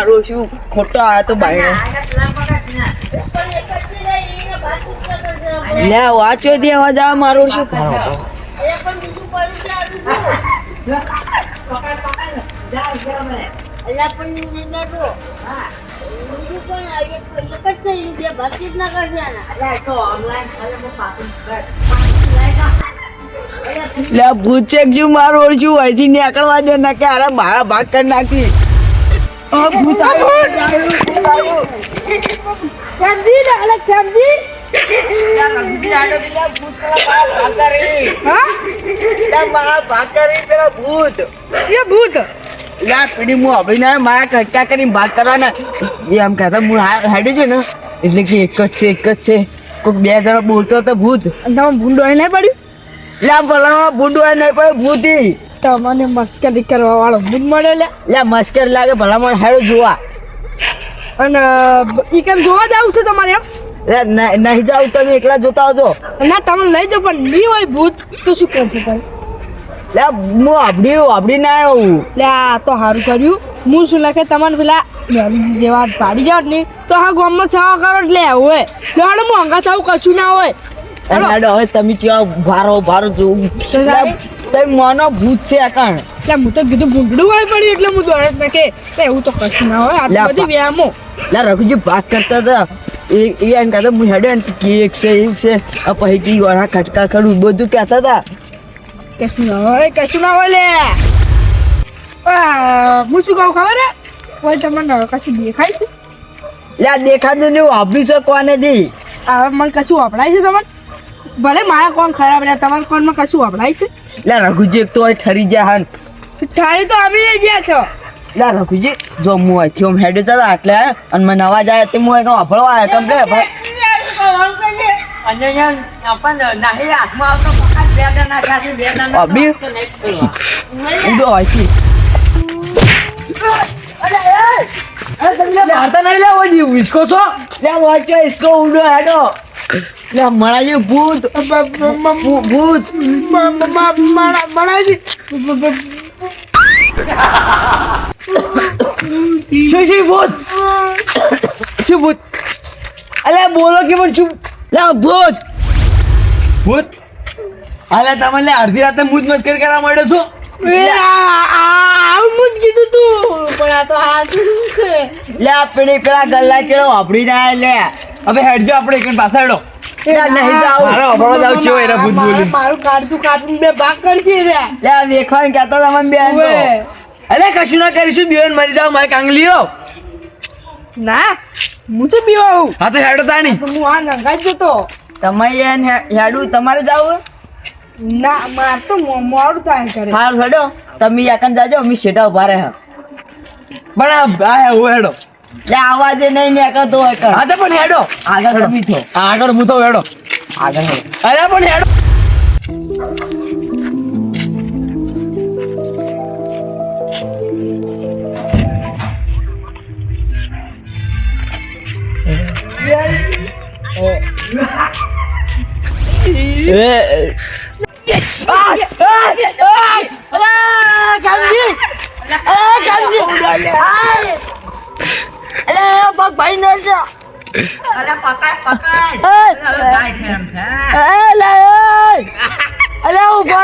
મારું શું ખોટો આવ્યો તો બાય લે વાંચો દે અવાજ આવે મારું શું લે પૂછે શું મારું ઓળશું અહીંથી નીકળવા દે ના કે અરે મારા ભાગ કરી નાખી ભૂત મારા કટકા કરીને ભાગ કરવાના એમ કહેતા હું હેડ્યું છે ને એટલે કે એક જ છે કોઈક 2 જણા બોલતો હતો ભૂત તમે ભૂંડો નહીં પડ્યું લે ભલા ભૂંડો નહીં પડે ભૂતી તમને મસ્કરી કરવા વાળો ભૂત મળે લે મસ્કર લાગે ભલામણ હેડો જોવા અને ઈ કેમ જોવા જાવ છો તમારે એમ નહીં જાવ તમે એકલા જોતા આવજો ના તમે લઈ જાઓ પણ નહીં હોય ભૂત તો શું કહે છે ભાઈ લે હું આપડી ના આવ્યો લે આ તો સારું કર્યું હું શું લખે તમારે પેલા મેરુજી જેવા પાડી જાવ ને તો હા ગામમાં સેવા કરો એટલે હોય લેવાડો હું અંગા સાવ કશું ના હોય હવે તમે કેવા ભારો જોવું તમે મોનો ભૂત છે આકણ એટલે હું તો કીધું ભૂંડડું હોય પડ્યું એટલે હું દોડત ના કે એવું તો કશું ના હોય આ બધી વ્યામો લે રઘુજી ભાગ કરતા હતા એ એમ કહેતા હું હેડે કેક છે એવું છે પછી વાળા ખટકા ખડું બધું કહેતા હતા કશું ના હોય લે હું શું કહું ખબર હે કોઈ તમને કશું દેખાય છે લે દેખાતું નહીં વાપરી શકવાને દી હવે મને કશું વપરાય છે તમારે ભલે મારા કોણ ખરાબ લે તમારા કોણમાં કશું વપરાય છે લે રઘુજી એક તો ઠરી જાય હન ઠારી તો અમે જ્યાં છો લા રઘુજી જો હું અહીંથી આમ હેડે જતા એટલે અને મને અવાજ આવે તે હું એક વાપરવા આવ્યો કમ્પ્લેટ અભી ઉડો અહીંથી મળાજી ભૂત ભૂત મળાજી શું ભૂત અલ્યા બોલો કે પણ શું ભૂત ભૂત અલ્યા તમને અડધી રાતે મૂજ મસ્કરી કરવા માંડ્યો છો આવું જ કીધું તું પણ આ તો લે પેલા ગલ્લા ચેડો વાપરી ના લે હવે હેડજો આપણે એક પાછા હેડો નહીં જાવ મારું કાઢતું બે ભાગ કરશે રે લે વેખવાન કહેતા તમે બેન અલે કશું ના કરીશું બેન મરી જાવ મારે કાંગલીઓ ના હું તો બીવાઉં હા તો હેડો તાણી હું આ નંગાઈ જતો તમે હેડું તમારે જાવ ના માર તો મોડું થાય કરે હા હેડો તમે યાકન જાજો અમે શેટા ઉભા રહે પણ આ હેડો લે આવાજે નહીં નીકળતો હોય કર હા તો પણ હેડો આગળ મીઠો આગળ મૂતો હેડો આગળ અરે પણ હેડો ભાઈ નો છે અરે પકડ અરે ઉભો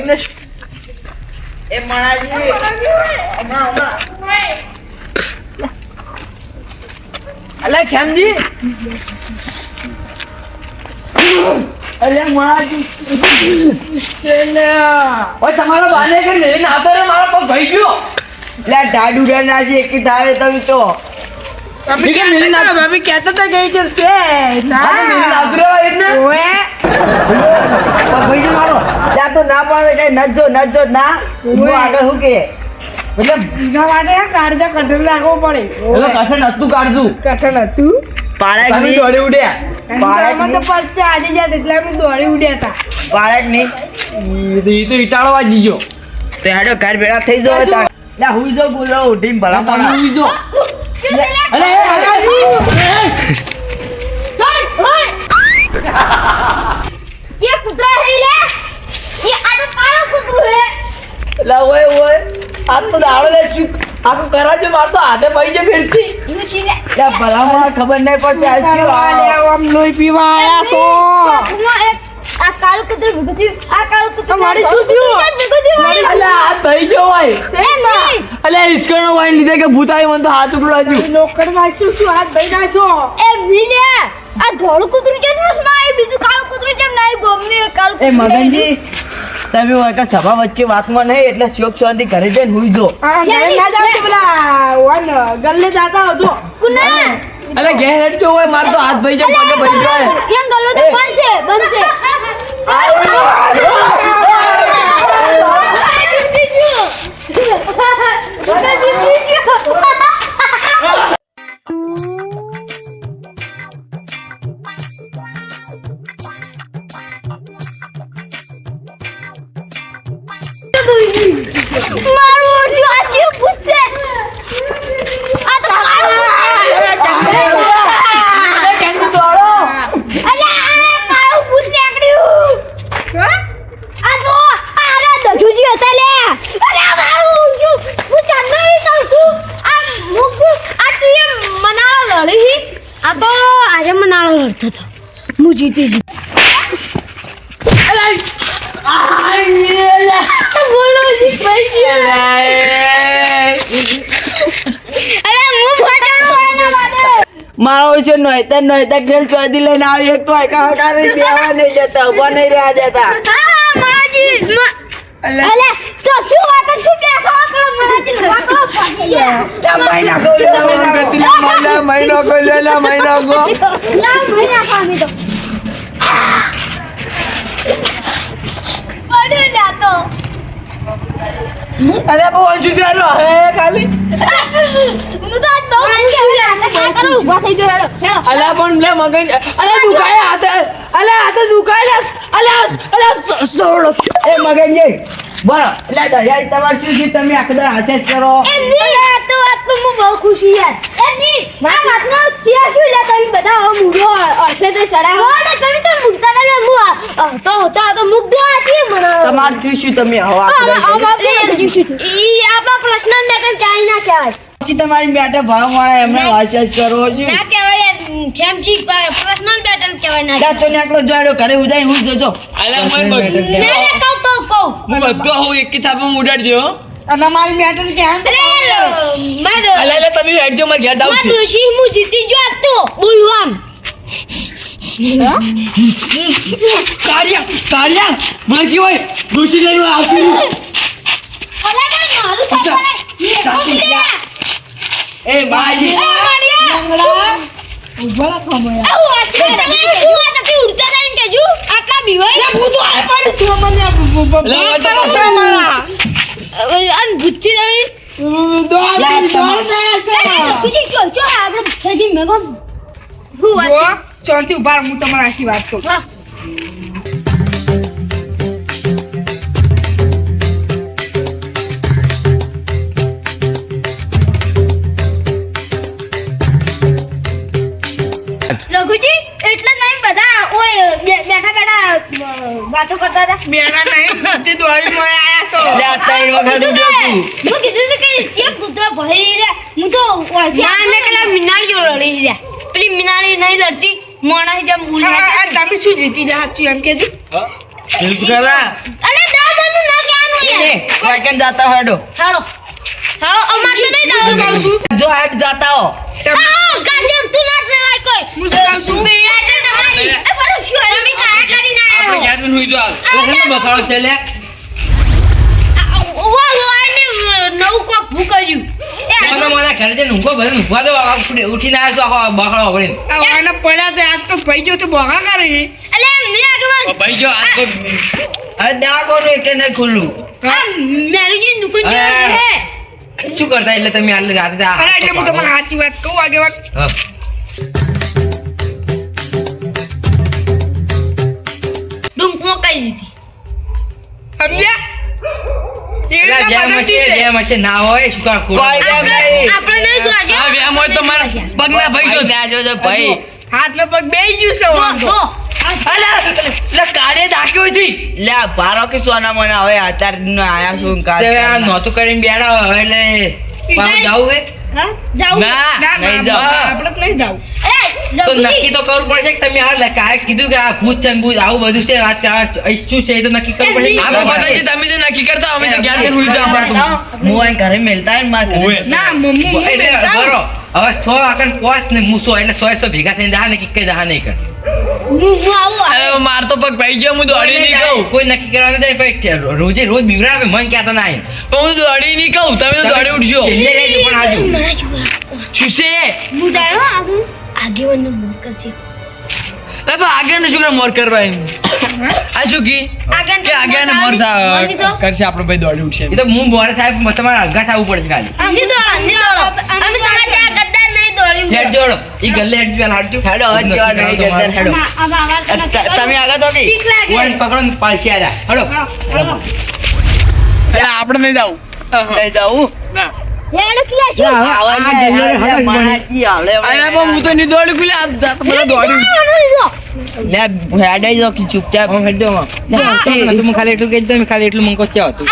રે એ મણાજી અલે ખેમજી અરે મણાજી ઓય તમારો બાને કે લઈને આવતો રે મારો પગ ભાઈ ગયો લે ડાડુ રે નાજી એકી ધારે તમે તો તમે કે મેરી ના ભાભી કહેતા તો ગઈ છે ના મેરી નાગરો એટલે ઓએ ભાઈ મારો જા તો ના પાડે કે નજો ના હું આગળ હું કે એટલે બીજા માટે કાઢજા કઠણ રાખવો પડે એટલે કઠણ નતું કાઢતું કઠણ હતું પાળક ની દોડી ઉડ્યા પાળક તો પરચા આડી ગયા એટલે અમે દોડી ઉડ્યા હતા પાળક ની ઈ તો ઈટાળો વાજી ગયો તે હાડો ઘર ભેળા થઈ જો તા લા હુઈ જો બોલો ઉઠીને ભલા પાડા હુઈ જો અરે ये कुतरा है ले ये आ तो काळो कुतरो है એટલે ઓય આ તો દાડો લે શું આખું કરાજો મારતો હાથે પડી છે ફેરથી मुझे ले લે ભલા મને ખબર નહીં પડતી આ શું આમ લોહી પીવા આયા છો आ काळो कुतरो भगती आ काळो कुतरो તમારી શું થયું? અલે આ થઈ ગયો હોય ए नहीं અલે ઈશ્કરનો વાઈન લીધે કે ભૂતાઈ મને તો હાથ ઉકળો આજુ નોકર નાખ્યું શું હાથ ભાઈ નાખો ए नीले आ ધોળું કૂતરું કેમ માં બીજું કાળું કૂતરું કેમ નહીં ગોમની કાળું એ મગનજી તમે હોય કે સભા વચ્ચે વાતમાં નહીં એટલે શોક શાંતિ ઘરે જઈને હુઈ જો હા ઘરે ના જાવ તો પેલા વન ગલ્લે જાતા હતો કુના અલે ઘેર હેડજો હોય માર તો હાથ ભાઈ જાય પગે પડી જાય યંગ ગલ્લો તો બનશે મારું ઓરજુ આચી પૂછે આ તો અલ્યા કાળું પૂછ નીકળ્યું આ તો આરા દજુજી હતા લે અલ્યા મારું ઓરજુ હું ચાંદો કહું છું આ મુક આ તીએ મનાળો લડી આ તો આજે મનાળો લડતો હતો હું જીતી ગઈ બોલો જી પૈસી અરે હું ફટાડો આના વાદે મારો છે નોયતા ખેલ ચોદી લઈને આવી એક તો એકા હકારે બેવા નહીં જતા ઉભા નહીં રહ્યા જતા હા માજી અલે અલે તો શું વાત શું કે ખાવા માજી વાકડો ફાટી ગયા મહિના કો મહિનો કો લા મહિનો કો લા મહિના કામી તો પડ્યો જાતો અરે બહુ અંજુદારો હે ખાલી હું તો આજ બહુ કા કરું ઉભા થઈ ગયો હેડો અલા પણ લે મગન અલા દુકાય હાથે દુકાય અલા સોડો એ મગનજી બોલો એટલે દયા તમાર શું છે તમે આખડા હાસે જ કરો એમની આ તો હું બહુ ખુશી યાર એમની આ વાતનો શેર શું લે તમે બધા મૂડો અર્થે તો ચડાવો ને તમે તો મૂડતા ને હું તો મુગ્ધો આથી મને તમાર શું તમે હવા ઈ આપા પર્સનલ મેટર ચાઈ ના કહેવાય કે તમારી બેટા ભાવ વાળા એમને વાંચે કરો છો ના કહેવાય જેમજી પર્સનલ મેટર કહેવાય ના જા તો નાકલો જોડ્યો ઘરે ઉજાઈ હું જોજો અલા મન બધું કહું હું બધું હું એક થાપમાં ઉડાડી દયો અને મારી મેટર ક્યાં મારો અલા અલા તમે હેડજો માર ઘેર દાવ છે ડોશી હું જીતી જો તો બોલું આમ કાળિયા માર કી હોય દોશી લઈને આવતી અલા મારું સાચું એ બાજી ઉભા રાખો મોયા આવું આટલા તમે શું વાત હતી ઉડતા થઈને કેજુ આટલા બીવાય હું તો આ પણ છું મને અલા હવે તો પાછા મારા અન બુચ્ચી તમે દોડ છે બીજી જો આપણે સજી મેગો હું વાત જો શાંતિ ઉભા રહો, હું તમારી આખી વાત કહું હા રઘુજી એટલે નહીં બધા ઓય બેઠા વાતો કરતા હતા બેના નહીં તે દોડી માં આયા છો લે આ ત્રણ વખત ઉડ્યો તું હું કીધું તું કે જે કૂતરા ભરી રે હું તો ના પેલા મિનાળી જો લડી રે પેલી મિનાળી નહીં લડતી મોણા જેમ આ તમે શું જીતી જા છું એમ કે બિલકુલ અરે દાદાનું ના ક્યાંનું યાર વાકન જાતા હેડો હાલો હાલો અમાર તો નહીં દાદુ જો હેડ જાતા હો હા કાશી તું ના જવાય કોઈ હું શું કહું છું પેલા તો તમારી એ બરો શું તમે કાયા કરી ના આપણે ઘેર જઈને હુઈ જાવ ઓહનો બખાડો છે લે નવું કોક ભૂકાયું મને મારા ઘરે જઈને ઊંઘો ભરીને ઊભા દો ઉઠીને આવ્યો છો આખો બખાડો ભરીને આ વાના પડ્યા તે આજ તો ભાઈ જો તો બોગા કરે છે અલે મને આગળ ભાઈ જો આ તો હવે દાગો ને કે નહીં ખુલ્લું મેરુજી દુકાન હા. છે શું કરતા એટલે તમે આટલે રાતે આ અરે એટલે હું તમને સાચી વાત કહું આગેવાન હા. ડુંકમાં કઈ દીધી સમજ્યા પેલા એવી જેમ તો હશે પદ્ધતિ છે. જેમ હશે ના હોય શું કર કોઈ કેમ નહીં આપણે નહીં જોવા આ વ્યામ હોય તો મારા પગના ભાઈ જો ભાઈ ત્યાં જોજો ભાઈ હાથ ને પગ બેહી ગયું છે જો વાંધો. જો એટલે કાલે દાખ્યો હતી લે ભારો કે સોના મને હવે અત્યારે આયા છું તે આ નહોતું કરીને બેઠા હોય એટલે પાછું જાવું હે? હા જાઉં ના નહીં જાવ આપણે તો નહીં જાવ એ તો ડબુજી નક્કી તો કરવું પડશે કે તમે હાલ કાંઈ કીધું કે આ ભૂત છે ને ભૂત આવું બધું છે વાત શું છે એ તો નક્કી કરવું પડશે આપણે બધાજી તમે જો નક્કી કરતા અમે તો ઘેર જઈને ઊઈ જાવ હું અહીં ઘરે મેલતા હોય ને માર ઘરે ના મમ્મી એટલે બરો હવે 100 આગળ પોસ ને મૂસો એટલે 100 ભેગા થઈને દા ને કે દા નહીં કર હું આવું અરે માર તો પગ ભાઈ ગયો હું દોડી નહીં કહું કોઈ નક્કી કરવાનું નહીં ભાઈ રોજે રોજ બીવડાવે મન કહેતા ના પણ હું દોડી નહીં કહું તમે તો દોડી ઉઠશો છેલ્લે રહેજો પણ આજુ શું છે બુધાયો આગેવાનો મોકલ છે લે બા આગળનું શું કરે મોર કરવા એમ આ શું કી કે આગળ ને મોર કરશે આપણો ભાઈ દોડી ઉઠશે એ તો હું બોરે સાહેબ તમારે અઘા થવું પડશે ખાલી અંધી દોડો અમે તમારે ત્યાં ગદ્દાર નહીં દોડ્યું હેડ જોડો ઈ ગલ્લે હેડ પેલા હાડજો હેડો હવે જવા નહીં ગદ્દાર હેડો તમે આગળ તો કે ઠીક લાગે ઓન પકડો ને પાછી આજા હેડો એટલે આપણે નહીં જાવું નહીં જાવું ના હેડ ક્યાં હું તો નહીં દોડી પેલા બધા દોડી લે હેડાઈ જો કે ચૂપચાપ હું હેડ જો તું ખાલી એટલું કહી દે ખાલી એટલું મંકો ક્યાં હતું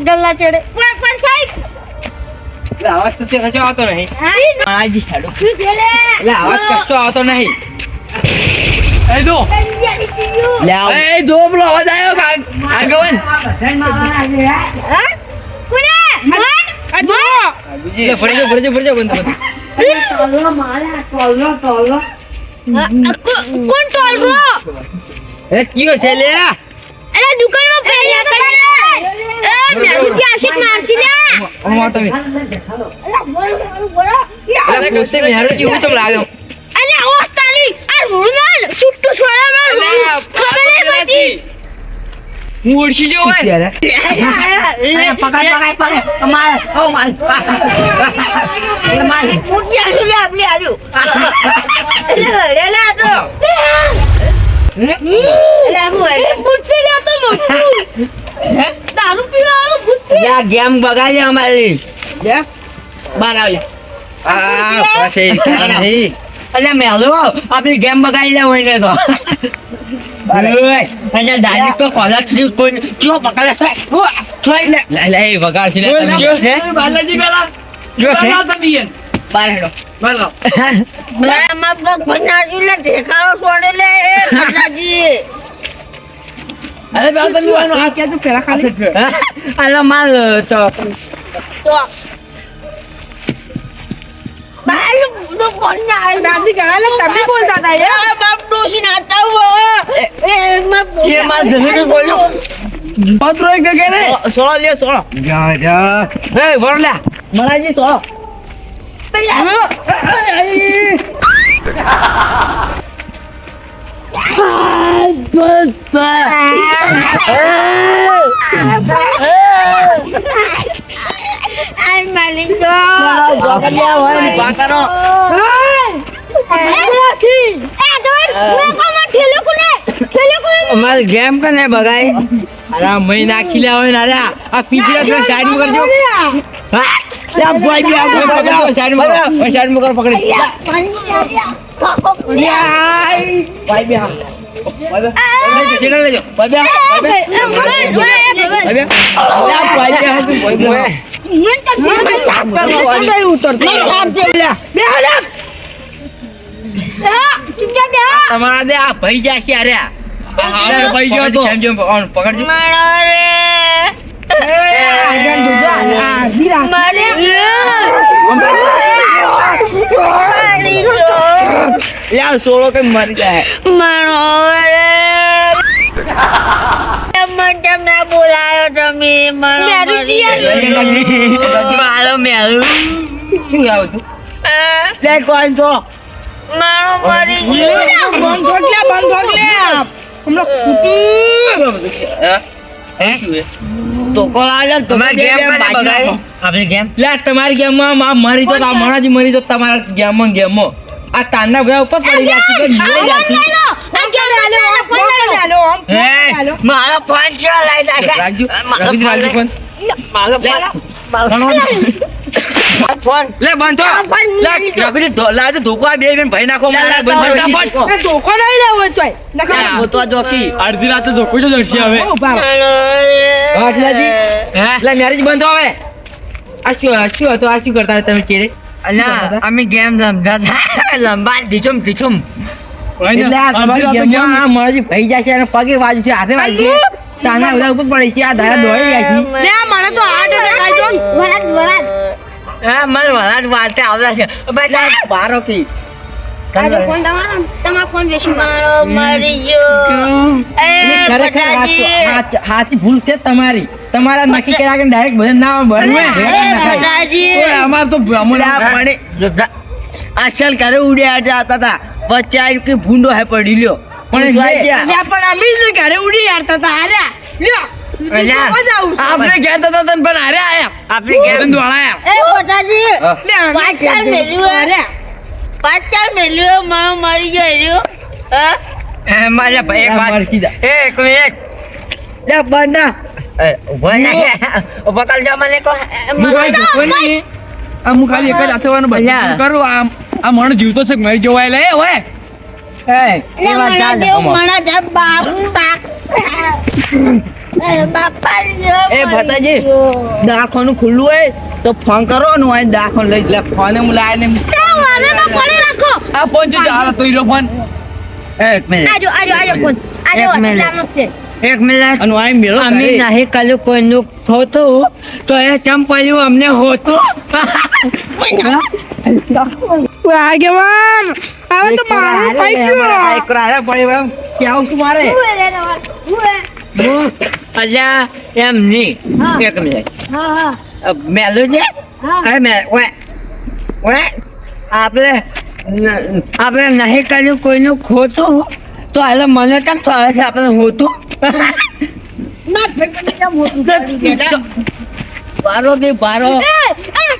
ગલ્લા ચડે પણ સાહેબ આવાજ તો તે કશો આવતો નહીં આજી હેડો શું છે લે એટલે આવાજ કશો આવતો નહીં એ દો લે એ દો પેલો અવાજ આવ્યો આગળ હા કોને મન એટલે ફરી જાઓ બંધ કોણ ટોલરો એ કયો છે લે અરે દુકાનમાં પહેર્યા કરે એ મેરું કે આશિક મારસી લે ઓમા તમે એટલે પોતે મેરો કેવું તો લાગ્યો અલે ઓ તારી આ રૂડન સુટ્ટુ છોડા માર ખબર નહીં પડતી હું ઓળખી જો હોય પકડ માર ઓ માર માર ફૂટી આલી લે આપલી આજુ લે તો લે હું ફૂટી લે તો મોટું દારૂ પીવાનો ફૂટી યા ગેમ બગાડે અમારી લે બાર આવ લે આ પછી નહીં અલ્યા મેલો આપણી ગેમ બગાડી લે હોય ને તો ઓય અને દાદી તો કોલેજ થી કોઈ કયો પકડે છે થોઈ લે એ વગાડ છે જો છે બાલાજી પેલા જો છે તમે બાર હેડો બોલો માં પગ ભનાજી લે ઢેકારો છોડે લે એ ભનાજી અરે બેલ તમે આ કે તું પેલા ખાલી અરે માલ તો બાલ નો કોણ ના દાદી ગાલે તમે બોલતા હતા યાર બાપ ડોસી નાતા હો એ માં જે માલ જને બોલ્યો પત્રો એક કે ને સોળો લે સોળો જા જા એ બોલ લે મલાજી સોળો આઈ માલિક તો જોકરિયા હોય ને પાકરો અમાર ગેમ કને બગાઈ અરે મઈ નાખી લે હોય ને અરે આ પીછે સાઈડ માં કરજો હા લે બોય બી આ બોય પકડો સાઈડ માં કરો પકડી બોય બી હા ચેડો લેજો બોય બી બોય બી તમારા દે આ ભાઈ જા છે અરે હા ભાઈ ગયો તો સમજો પકડજો યાર સોળો કઈ મરી જાય બોલાયો તમે મારો મેલું શું આવું તું લે કોણ તો મારો મરી બંધ લે હમણાં હે તો કોણ આલે તમારી ગેમ કને બગાઈ આપણી ગેમ લે તમારી ગેમ માં મરી તો મણાજી મરી તો તમારા ગેમ આ તાના બધા ઉપર પડી ગયા છે મરી ગયા મારો ફોન છે લઈ જા રાખજો ફોન મારો ફોન ફોન લે બંધ થો લે રઘુજી લાજો ધોકો આ બે બેન ભાઈ નાખો મારા બંધ થો એ ધોકો નહીં લેવો ચોય નકા ગોતવા જોકી અડધી રાતે જોકો જો જશે હવે વાટલાજી હે લે મેરેજ બંધ હવે આ શું હતું આ શું કરતા હતા તમે કેરે અલા અમે ગેમ રમતા હતા લંબા ધીચુમ એટલે આ તમારી ગેમમાં આ મારાજી ભાઈ જાય છે અને પગે વાજુ છે હાથે વાજુ છે તાના બધા ઉપર પડે છે આ ધારા દોડી જાય છે લે મને તો આ ડોડા ખાઈ દો વરાત હા મને વરાત વાતે આવતા છે બેટા બારો કી આજો ફોન તમારો ફોન વેચી મારો મરી ગયો એ ખરેખર બટાજી હાચી ભૂલ છે તમારી તમારા નક્કી કર્યા કે ડાયરેક્ટ બધે ના બને બટાજી અમાર તો પણ અસલ કરે ઉડ્યા જતા હતા વચ્ચે આ કે ભૂંડો હે પડી લ્યો પણ પણ અમે શું ઘરે ઉડી યારતા હતા હાર્યા લ્યો અલ્યા, આપણે ઘેર હતા તને પણ હારે આયા આપણે ગેમ દોડાયા એ બટાજી પાછળ મેલ્યું પાછળ મેલ્યું મારો મરી ગયો હા મારા ભાઈ એક વાત મરકી જા. એક મિનિટ લે બંધા ઉભા ના ઉભા કર જા મને કો હું ખાલી એક જ હાથવાનું અલ્યા. બધું કરું આ મણ જીવતો છે મરી જોવાય લે ઓય એ લે વાત મને ચાલ દેવ મને જ બાપા એ ભતાજી દાખવાનું ખુલ્લું હોય તો ફોન કરો ને હોય દાખવાનું લઈ લે ફોને હું લાવીને મને તો પડે રાખો આ ફોન જો હાલ તો ઈરો ફોન એક મિનિટ આજો ફોન આજો એક મિનિટ. લામો છે એક મિનિટ અને આ મેળો અમે કરે. નહીં કલું કોઈનું થતું તો એ ચંપલ્યું અમને હોતું આગેવાન હવે તો મારું થઈ ગયું એક રાયા પડી એમ કેવું છું મારે હું એ લેનો હું અલ્યા એમ નહીં હા. એક મિનિટ હા મેલું છે હા અરે મેં ઓએ આપણે આપણે નહીં કર્યું કોઈનું ખોટું તો હાલે મને કેમ થાય છે આપણે હોતું બારો કે બારો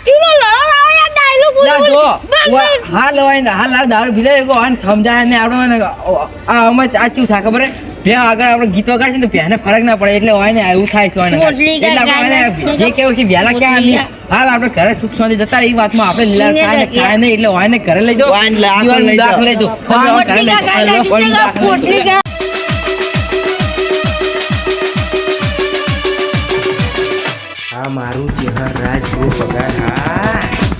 કિલો લડો યાર ડાયલોગ લા જો બોલ હાલ હોય ને હાલ દારૂ પીધા એકો આને સમજાય ને આપણે આ અમે આચું થાય ખબર હે બે આગળ આપણે ગીત વગાડશે ને તો ભેને ફરક ના પડે એટલે હોય ને એવું થાય છે હોય ને મોટલી એટલે આપણે ગાય જે કેવું છે વહેલા ક્યાં નહીં. હાલ આપણે ઘરે સુખ શાંતિ જતા રહે એ વાતમાં આપણે લીલા ખાય ને ખાય નહીં એટલે હોય ને ઘરે લઈ જાઓ દાખ લઈ જાઓ ઘરે લઈ જાઓ પોટલી ગાય આ મારું ચહેર રાજ પગાર હા